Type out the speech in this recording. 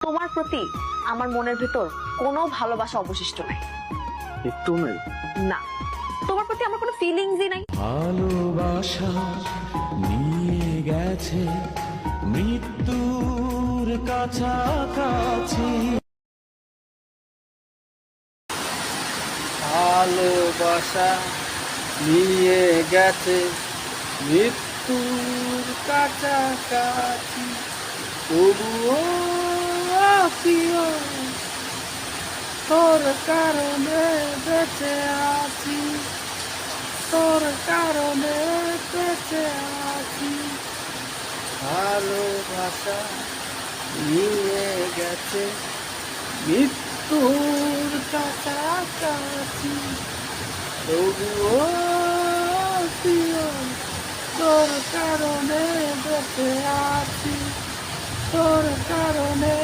তোমার প্রতি আমার মনের ভেতর কোনো ভালোবাসা অবশিষ্ট নাই। একটু নেই। না, তোমার প্রতি আমার কোনো ফিলিংসই নাই। ভালোবাসা নিয়ে গেছে মৃত্যুর কাছাকাছি। ভালোবাসা নিয়ে গেছে মৃত্যুর কাছাকাছি, তবুও প্রিয় তোর কারণে বেঁচে আছি, তোর কারণে বেঁচে আছি। ভালোবাসা নিয়ে গেছে মৃত্যুর কাছাকাছি, তবুও প্রিয় তোর কারণে বেঁচে আছি, তোর কারণে